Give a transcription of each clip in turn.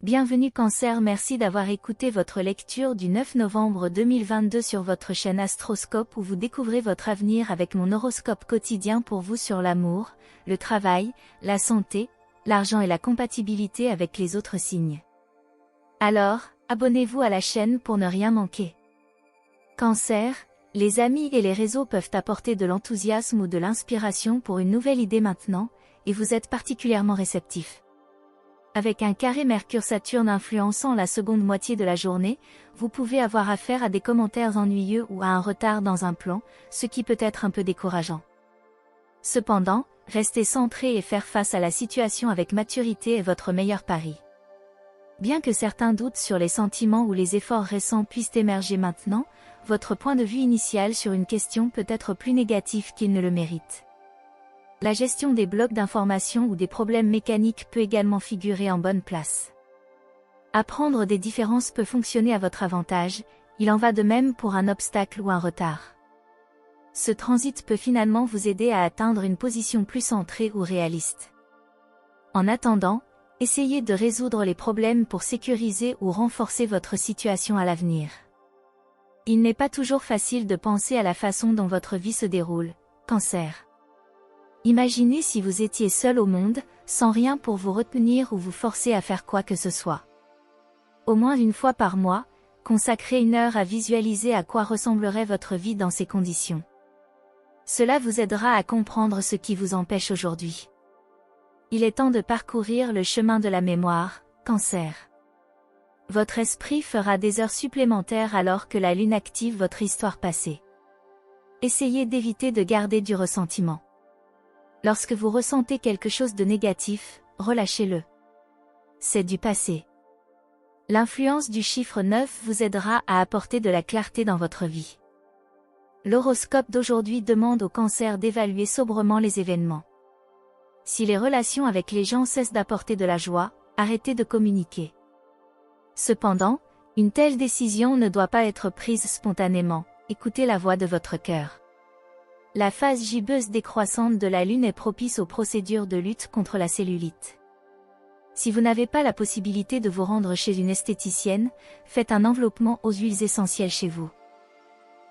Bienvenue Cancer, merci d'avoir écouté votre lecture du 9 novembre 2022 sur votre chaîne Astroscope où vous découvrez votre avenir avec mon horoscope quotidien pour vous sur l'amour, le travail, la santé, l'argent et la compatibilité avec les autres signes. Alors, abonnez-vous à la chaîne pour ne rien manquer. Cancer, les amis et les réseaux peuvent apporter de l'enthousiasme ou de l'inspiration pour une nouvelle idée maintenant, et vous êtes particulièrement réceptif. Avec un carré Mercure-Saturne influençant la seconde moitié de la journée, vous pouvez avoir affaire à des commentaires ennuyeux ou à un retard dans un plan, ce qui peut être un peu décourageant. Cependant, rester centré et faire face à la situation avec maturité est votre meilleur pari. Bien que certains doutes sur les sentiments ou les efforts récents puissent émerger maintenant, votre point de vue initial sur une question peut être plus négatif qu'il ne le mérite. La gestion des blocs d'information ou des problèmes mécaniques peut également figurer en bonne place. Apprendre des différences peut fonctionner à votre avantage, il en va de même pour un obstacle ou un retard. Ce transit peut finalement vous aider à atteindre une position plus centrée ou réaliste. En attendant, essayez de résoudre les problèmes pour sécuriser ou renforcer votre situation à l'avenir. Il n'est pas toujours facile de penser à la façon dont votre vie se déroule, Cancer. Imaginez si vous étiez seul au monde, sans rien pour vous retenir ou vous forcer à faire quoi que ce soit. Au moins une fois par mois, consacrez 1 heure à visualiser à quoi ressemblerait votre vie dans ces conditions. Cela vous aidera à comprendre ce qui vous empêche aujourd'hui. Il est temps de parcourir le chemin de la mémoire, Cancer. Votre esprit fera des heures supplémentaires alors que la lune active votre histoire passée. Essayez d'éviter de garder du ressentiment. Lorsque vous ressentez quelque chose de négatif, relâchez-le. C'est du passé. L'influence du chiffre 9 vous aidera à apporter de la clarté dans votre vie. L'horoscope d'aujourd'hui demande au Cancer d'évaluer sobrement les événements. Si les relations avec les gens cessent d'apporter de la joie, arrêtez de communiquer. Cependant, une telle décision ne doit pas être prise spontanément, écoutez la voix de votre cœur. La phase gibbeuse décroissante de la Lune est propice aux procédures de lutte contre la cellulite. Si vous n'avez pas la possibilité de vous rendre chez une esthéticienne, faites un enveloppement aux huiles essentielles chez vous.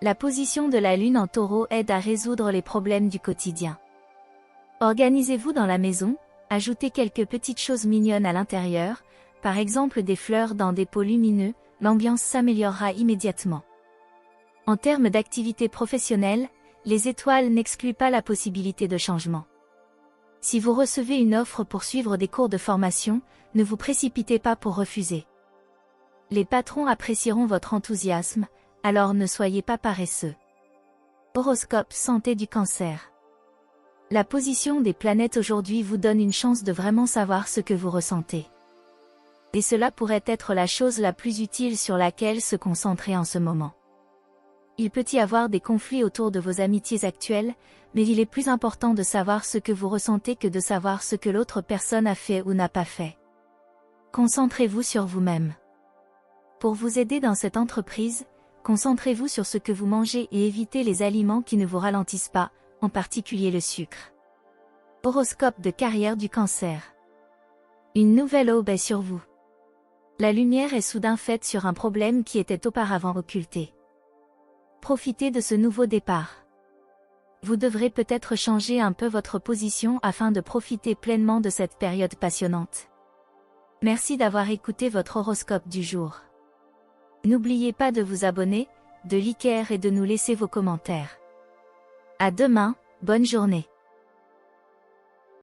La position de la Lune en Taureau aide à résoudre les problèmes du quotidien. Organisez-vous dans la maison, ajoutez quelques petites choses mignonnes à l'intérieur, par exemple des fleurs dans des pots lumineux, l'ambiance s'améliorera immédiatement. En termes d'activité professionnelle, les étoiles n'excluent pas la possibilité de changement. Si vous recevez une offre pour suivre des cours de formation, ne vous précipitez pas pour refuser. Les patrons apprécieront votre enthousiasme, alors ne soyez pas paresseux. Horoscope santé du Cancer. La position des planètes aujourd'hui vous donne une chance de vraiment savoir ce que vous ressentez. Et cela pourrait être la chose la plus utile sur laquelle se concentrer en ce moment. Il peut y avoir des conflits autour de vos amitiés actuelles, mais il est plus important de savoir ce que vous ressentez que de savoir ce que l'autre personne a fait ou n'a pas fait. Concentrez-vous sur vous-même. Pour vous aider dans cette entreprise, concentrez-vous sur ce que vous mangez et évitez les aliments qui ne vous ralentissent pas, en particulier le sucre. Horoscope de carrière du Cancer. Une nouvelle aube est sur vous. La lumière est soudain faite sur un problème qui était auparavant occulté. Profitez de ce nouveau départ. Vous devrez peut-être changer un peu votre position afin de profiter pleinement de cette période passionnante. Merci d'avoir écouté votre horoscope du jour. N'oubliez pas de vous abonner, de liker et de nous laisser vos commentaires. À demain, bonne journée.